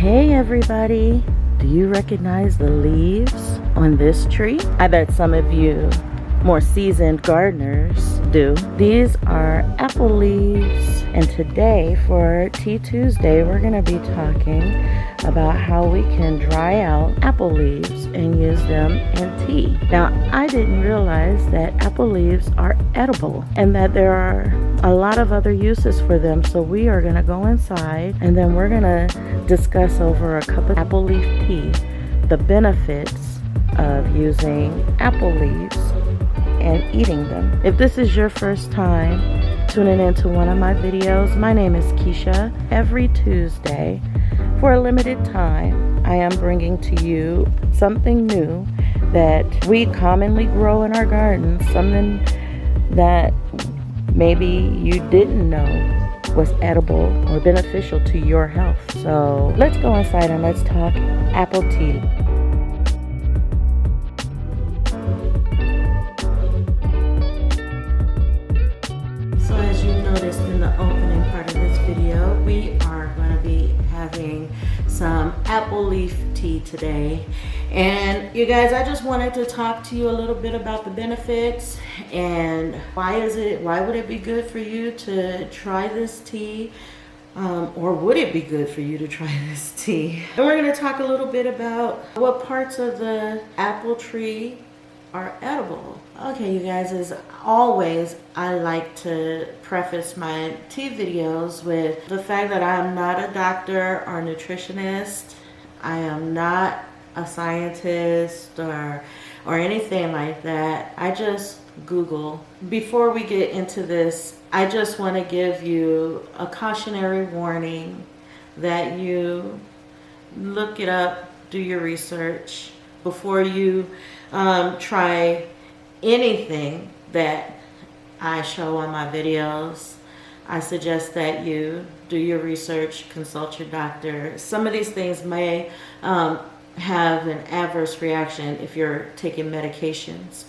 Hey everybody, do you recognize the leaves on this tree? I bet some of you more seasoned gardeners do. These are apple leaves, and today for Tea Tuesday we're going to be talking about how we can dry out apple leaves and use them in tea. Now, I didn't realize that apple leaves are edible and that there are a lot of other uses for them, so we are going to go inside and then we're going to discuss over a cup of apple leaf tea the benefits of using apple leaves and eating them. If this is your first time tuning into one of my videos, my name is Keisha. Every Tuesday, for a limited time, I am bringing to you something new that we commonly grow in our gardens, something that maybe you didn't know was edible or beneficial to your health. So let's go inside and let's talk apple tea. So as you noticed in the opening part of this video, we are going to be having some apple leaf tea today. And you guys, I just wanted to talk to you a little bit about the benefits and why would it be good for you to try this tea, or would it be good for you to try this tea? And we're going to talk a little bit about what parts of the apple tree are edible. Okay, you guys, as always, I like to preface my tea videos with the fact that I am not a doctor or nutritionist. I am not a scientist or anything like that. I just Google. Before we get into this, I just want to give you a cautionary warning that you look it up, do your research before you try anything that I show on my videos. I suggest that you do your research, consult your doctor. Some of these things may have an adverse reaction if you're taking medications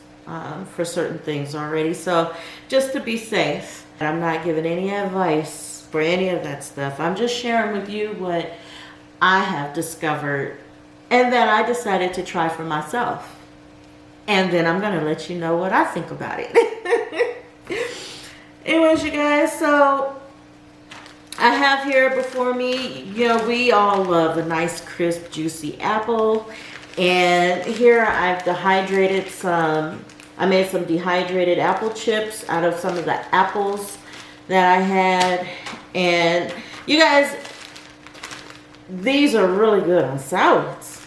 for certain things already. So just to be safe, I'm not giving any advice for any of that stuff. I'm just sharing with you what I have discovered and that I decided to try for myself. And then I'm going to let you know what I think about it. Anyways, you guys, so I have here before me, you know, we all love a nice, crisp, juicy apple. And here I've I made some dehydrated apple chips out of some of the apples that I had. And you guys, these are really good on salads.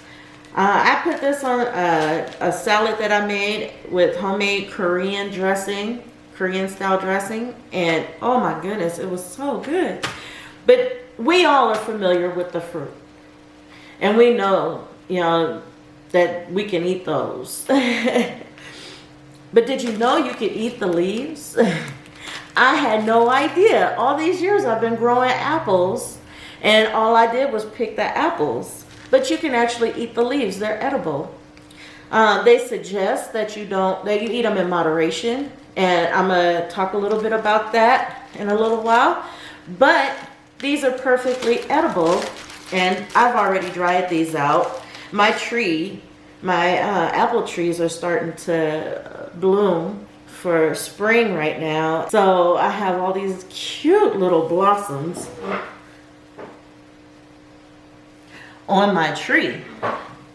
I put this on a salad that I made with homemade Korean style dressing, and oh my goodness, it was so good. But we all are familiar with the fruit, and we know, you know, that we can eat those. But did you know you could eat the leaves? I had no idea. All these years I've been growing apples, and all I did was pick the apples. But you can actually eat the leaves. They're edible. They suggest that you eat them in moderation. And I'm going to talk a little bit about that in a little while. But these are perfectly edible. And I've already dried these out. My apple trees are starting to bloom for spring right now. So I have all these cute little blossoms on my tree.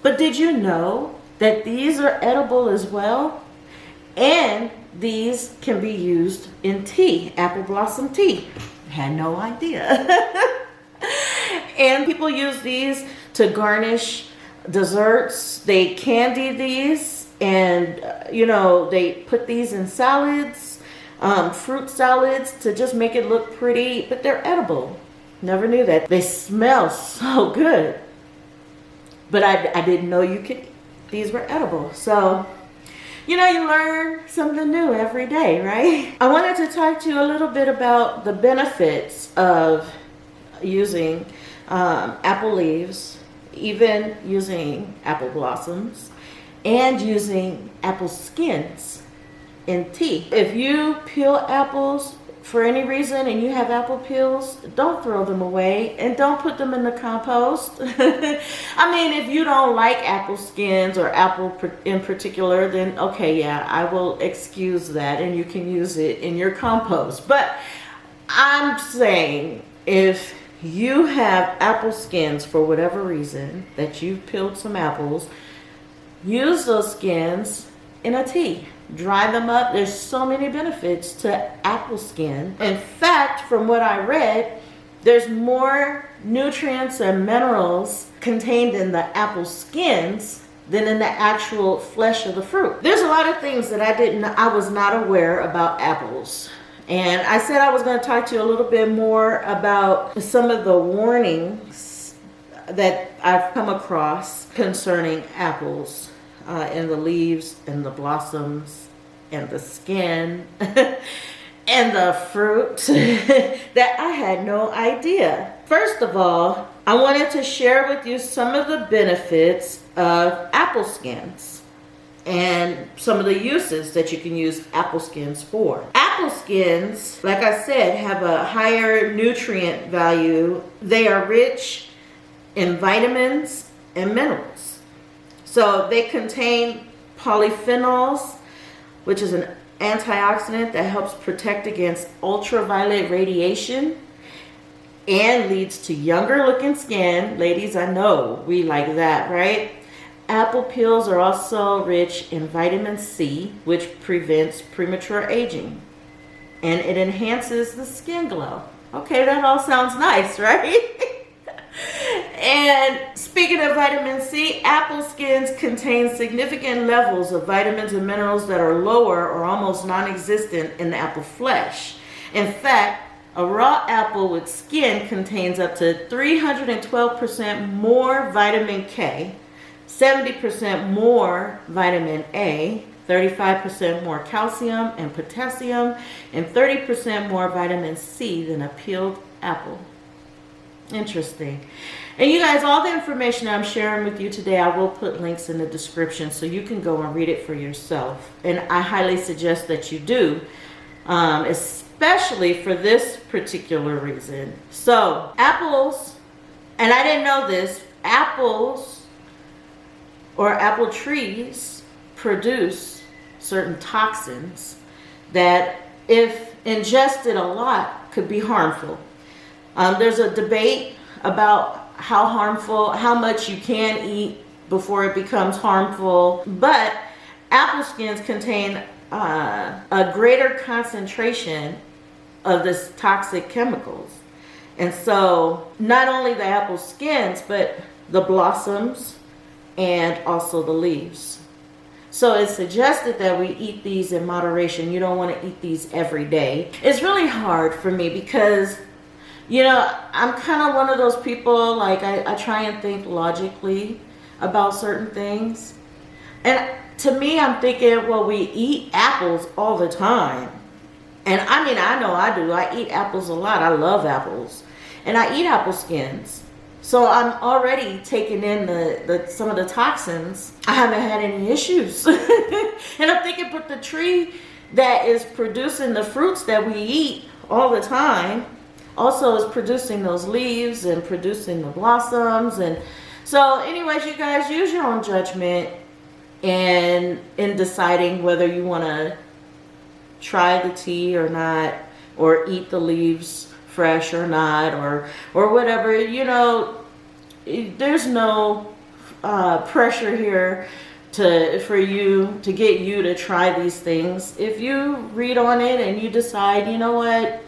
But did you know that these are edible as well? And these can be used in tea, apple blossom tea. I had no idea. And people use these to garnish desserts. They candy these, and you know, they put these in salads, fruit salads, to just make it look pretty. But they're edible. Never knew that. They smell so good. But I didn't know these were edible. So, you know, you learn something new every day, right? I wanted to talk to you a little bit about the benefits of using apple leaves, even using apple blossoms, and using apple skins in tea. If you peel apples for any reason and you have apple peels, don't throw them away and don't put them in the compost. I mean, if you don't like apple skins or apple in particular, then okay, yeah, I will excuse that and you can use it in your compost. But I'm saying, if you have apple skins for whatever reason, that you've peeled some apples, use those skins in a tea. Dry them up. There's so many benefits to apple skin. In fact, from what I read, there's more nutrients and minerals contained in the apple skins than in the actual flesh of the fruit. There's a lot of things that I was not aware about apples. And I said I was going to talk to you a little bit more about some of the warnings that I've come across concerning apples. And the leaves and the blossoms and the skin and the fruit that I had no idea. First of all, I wanted to share with you some of the benefits of apple skins and some of the uses that you can use apple skins for. Apple skins, like I said, have a higher nutrient value. They are rich in vitamins and minerals. So they contain polyphenols, which is an antioxidant that helps protect against ultraviolet radiation and leads to younger looking skin. Ladies, I know we like that, right? Apple peels are also rich in vitamin C, which prevents premature aging, and it enhances the skin glow. Okay, that all sounds nice, right? And speaking of vitamin C, apple skins contain significant levels of vitamins and minerals that are lower or almost non-existent in the apple flesh. In fact, a raw apple with skin contains up to 312% more vitamin K, 70% more vitamin A, 35% more calcium and potassium, and 30% more vitamin C than a peeled apple. Interesting. And you guys, all the information I'm sharing with you today, I will put links in the description so you can go and read it for yourself. And I highly suggest that you do, especially for this particular reason. So, apples, and I didn't know this, apples or apple trees produce certain toxins that, if ingested a lot, could be harmful. There's a debate about how much you can eat before it becomes harmful, but apple skins contain a greater concentration of this toxic chemicals. And so not only the apple skins, but the blossoms and also the leaves. So it's suggested that we eat these in moderation. You don't want to eat these every day. It's really hard for me because, you know, I'm kind of one of those people, like I try and think logically about certain things. And to me, I'm thinking, well, we eat apples all the time. And I mean, I know I do. I eat apples a lot. I love apples. And I eat apple skins. So I'm already taking in some of the toxins. I haven't had any issues. And I'm thinking, but the tree that is producing the fruits that we eat all the time also is producing those leaves and producing the blossoms. And so anyways, you guys, use your own judgment in deciding whether you want to try the tea or not, or eat the leaves fresh or not, or whatever. You know, there's no pressure here for you to get you to try these things. If you read on it and you decide, you know what,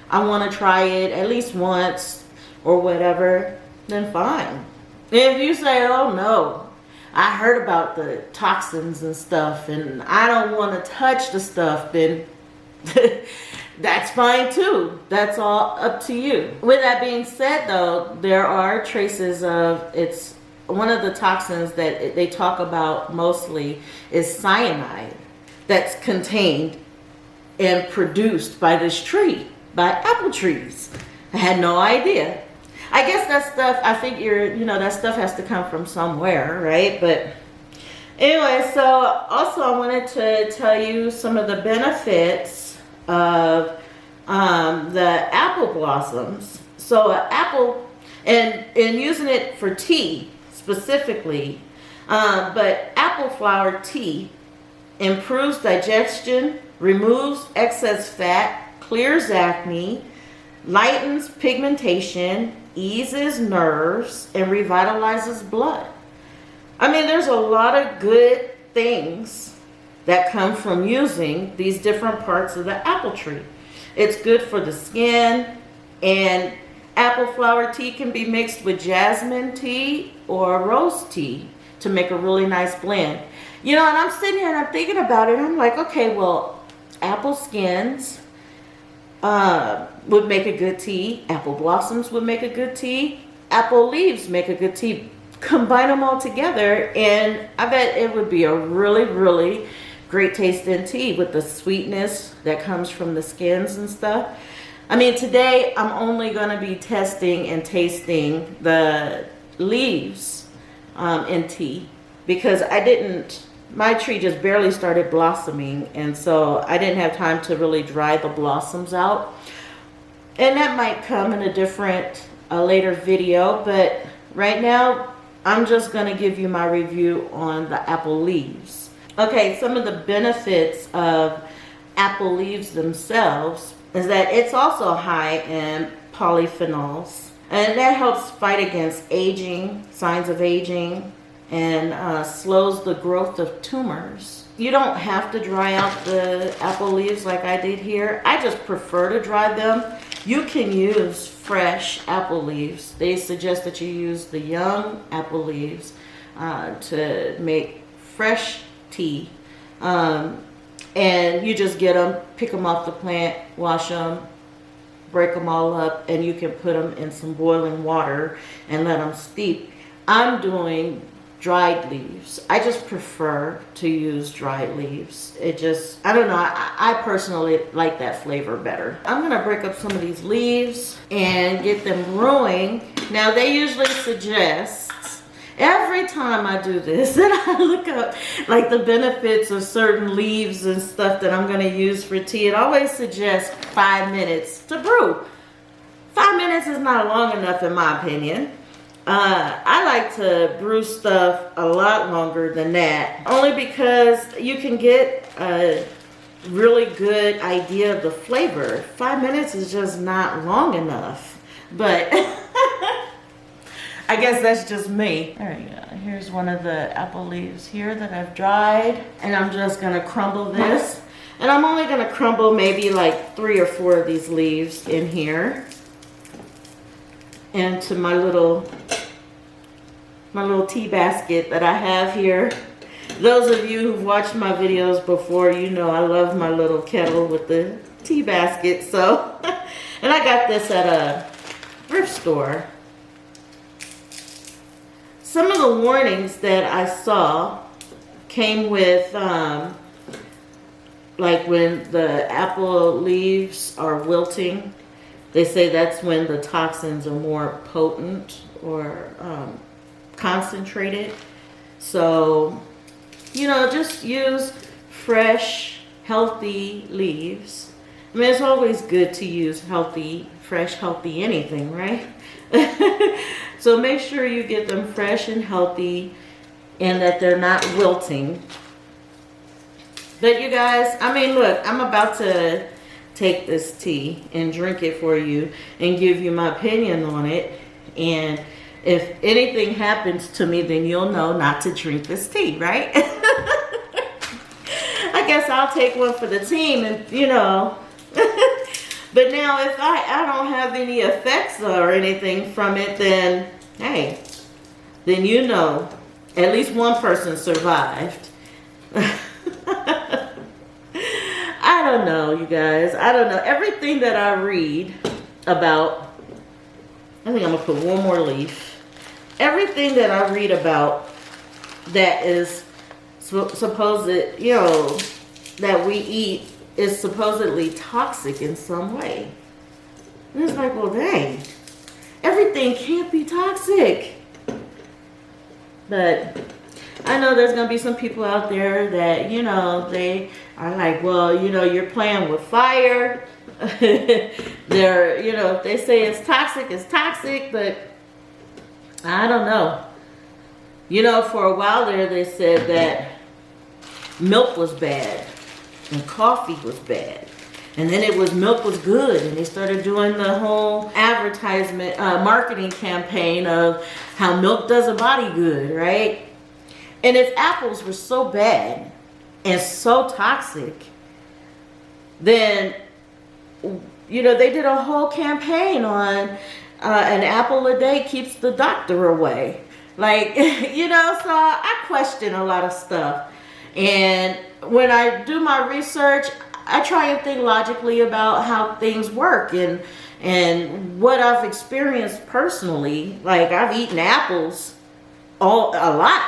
I want to try it at least once or whatever, then fine. If you say, oh no, I heard about the toxins and stuff and I don't want to touch the stuff, then that's fine too. That's all up to you. With that being said though, there are traces of, it's one of the toxins that they talk about mostly is cyanide that's contained and produced by this tree, by apple trees. I had no idea. I guess that stuff, I figure, you know, that stuff has to come from somewhere, right? But anyway, so also I wanted to tell you some of the benefits of the apple blossoms. So an apple, and using it for tea specifically, but apple flower tea improves digestion, removes excess fat, clears acne, lightens pigmentation, eases nerves, and revitalizes blood. I mean, there's a lot of good things that come from using these different parts of the apple tree. It's good for the skin, and apple flower tea can be mixed with jasmine tea or rose tea to make a really nice blend. You know, and I'm sitting here and I'm thinking about it. I'm like, okay, well, apple skins would make a good tea. Apple blossoms would make a good tea. Apple leaves make a good tea. Combine them all together, and I bet it would be a really, really great tasting tea with the sweetness that comes from the skins and stuff. I mean, today I'm only going to be testing and tasting the leaves in tea, because my tree just barely started blossoming, and so I didn't have time to really dry the blossoms out. And that might come in a different later video, but right now I'm just going to give you my review on the apple leaves. Okay, some of the benefits of apple leaves themselves is that it's also high in polyphenols, and that helps fight against aging, signs of aging, and slows the growth of tumors. You don't have to dry out the apple leaves like I did here. I just prefer to dry them. You can use fresh apple leaves. They suggest that you use the young apple leaves to make fresh tea. And you just get them, pick them off the plant, wash them, break them all up, and you can put them in some boiling water and let them steep. I'm doing dried leaves. I just prefer to use dried leaves. It just, I don't know, I personally like that flavor better. I'm gonna break up some of these leaves and get them brewing. Now they usually suggest, every time I do this, and I look up like the benefits of certain leaves and stuff that I'm gonna use for tea, it always suggests 5 minutes to brew. 5 minutes is not long enough in my opinion. I like to brew stuff a lot longer than that, only because you can get a really good idea of the flavor. 5 minutes is just not long enough, but I guess that's just me. There you go. Here's one of the apple leaves here that I've dried, and I'm just gonna crumble this, and I'm only gonna crumble maybe like 3 or 4 of these leaves in here into my little tea basket that I have here. Those of you who've watched my videos before, you know I love my little kettle with the tea basket. So, and I got this at a thrift store. Some of the warnings that I saw came with, like when the apple leaves are wilting, they say that's when the toxins are more potent or concentrated. So, you know, just use fresh, healthy leaves. I mean, it's always good to use healthy, fresh, healthy anything, right? So make sure you get them fresh and healthy and that they're not wilting. But you guys, I mean, look, I'm about to take this tea and drink it for you and give you my opinion on it. And if anything happens to me, then you'll know not to drink this tea, right? I guess I'll take one for the team, and you know. But now if I don't have any effects or anything from it, then hey, then you know at least one person survived. I don't know, you guys. I don't know. Everything that I read about, I think I'm gonna put one more leaf. Everything that I read about that is supposed, you know, that we eat is supposedly toxic in some way. And it's like, well, dang, everything can't be toxic. But I know there's going to be some people out there that, you know, they are like, well, you know, you're playing with fire. They're, you know, if they say it's toxic, but I don't know. You know, for a while there, they said that milk was bad and coffee was bad. And then it was milk was good. And they started doing the whole advertisement, marketing campaign of how milk does a body good, right? And if apples were so bad and so toxic, then, you know, they did a whole campaign on an apple a day keeps the doctor away. Like, you know, so I question a lot of stuff. And when I do my research, I try and think logically about how things work and what I've experienced personally. Like, I've eaten apples a lot,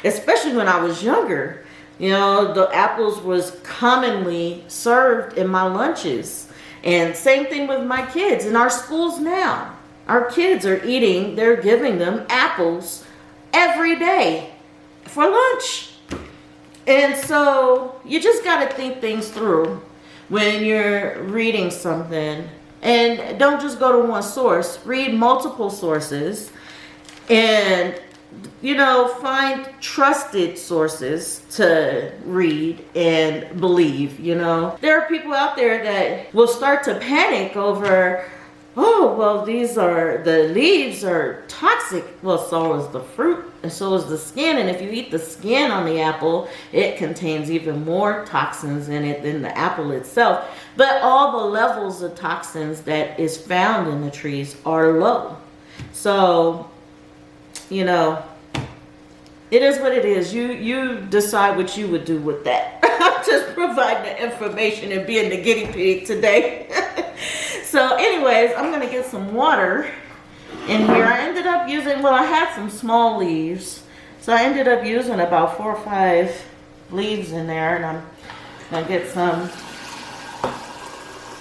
especially when I was younger. You know, the apples was commonly served in my lunches. And same thing with my kids in our schools now. Our kids are eating, they're giving them apples every day for lunch. And so you just got to think things through when you're reading something. And don't just go to one source. Read multiple sources. And, you know, find trusted sources to read and believe, you know. There are people out there that will start to panic over, oh, well, the leaves are toxic. Well, so is the fruit, and so is the skin. And if you eat the skin on the apple, it contains even more toxins in it than the apple itself. But all the levels of toxins that is found in the trees are low. So, you know, it is what it is. You decide what you would do with that. I'm just providing the information and being the guinea pig today. So anyways, I'm going to get some water in here. I ended up using, well, I had some small leaves. So I ended up using about 4 or 5 leaves in there. And I'm going to get some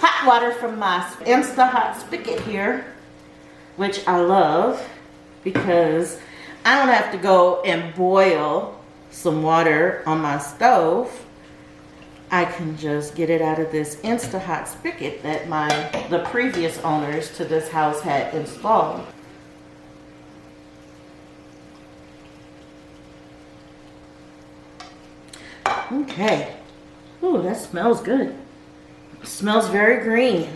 hot water from my Insta-Hot spigot here, which I love because I don't have to go and boil some water on my stove. I can just get it out of this Insta-Hot spigot that the previous owners to this house had installed. Okay. Ooh, that smells good. It smells very green.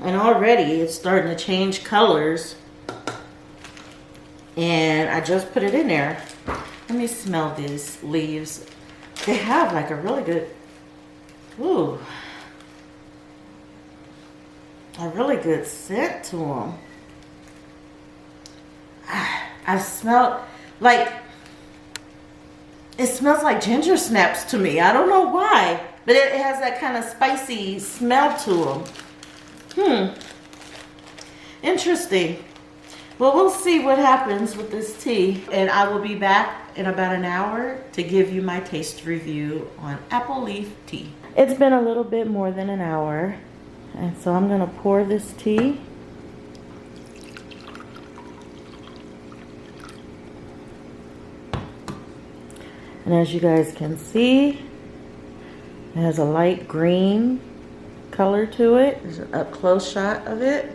And already it's starting to change colors. And I just put it in there. Let me smell these leaves. They have like a really good, ooh, a really good scent to them. I smell like, it smells like ginger snaps to me. I don't know why, but it has that kind of spicy smell to them. Interesting. Well, we'll see what happens with this tea, and I will be back in about an hour to give you my taste review on apple leaf tea. It's been a little bit more than an hour, and so I'm gonna pour this tea. And as you guys can see, it has a light green color to it. There's an up close shot of it.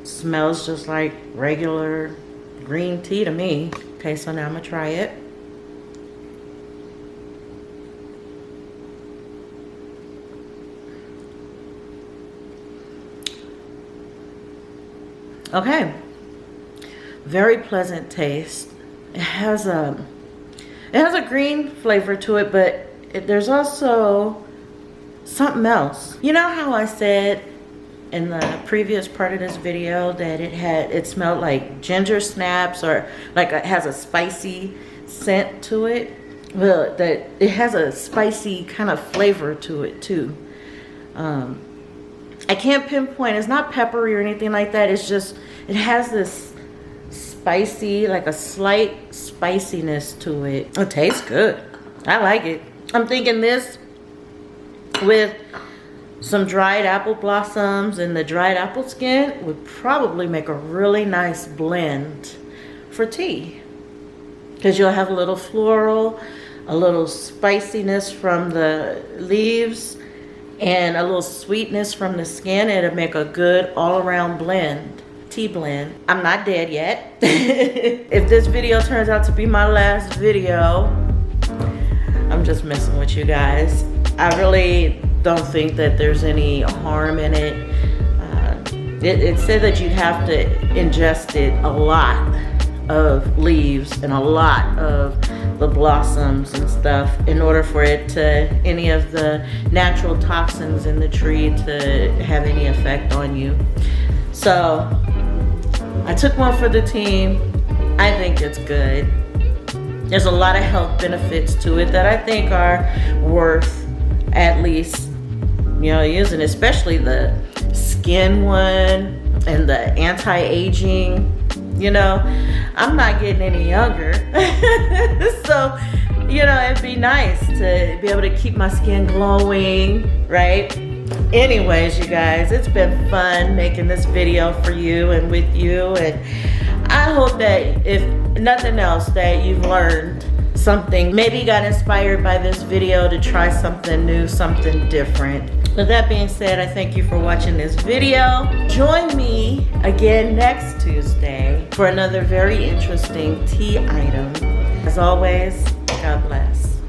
Smells just like regular green tea to me. Okay, so now I'm gonna try it. Okay, very pleasant taste. It has a green flavor to it, but there's also something else. You know how I said in the previous part of this video that it smelled like ginger snaps, or like it has a spicy scent to it? Well, that it has a spicy kind of flavor to it too. I can't pinpoint. It's not peppery or anything like that. It's just, it has this spicy, like a slight spiciness to it. It tastes good. I like it. I'm thinking this with some dried apple blossoms and the dried apple skin would probably make a really nice blend for tea, because you'll have a little floral a little spiciness from the leaves, and a little sweetness from the skin. It'll make a good all-around blend, tea blend. I'm not dead yet. If this video turns out to be my last video, I'm just messing with you guys. I really don't think that there's any harm in it. It said that you'd have to ingest it a lot of leaves and a lot of the blossoms and stuff in order for it to, any of the natural toxins in the tree to have any effect on you. So I took one for the team. I think it's good. There's a lot of health benefits to it that I think are worth at least, you know, using, especially the skin one and the anti-aging. You know, I'm not getting any younger. So, you know, it'd be nice to be able to keep my skin glowing, right? Anyways, you guys, it's been fun making this video for you and with you. And I hope that if nothing else, that you've learned something. Maybe you got inspired by this video to try something new, something different. With that being said, I thank you for watching this video. Join me again next Tuesday for another very interesting tea item. As always, God bless.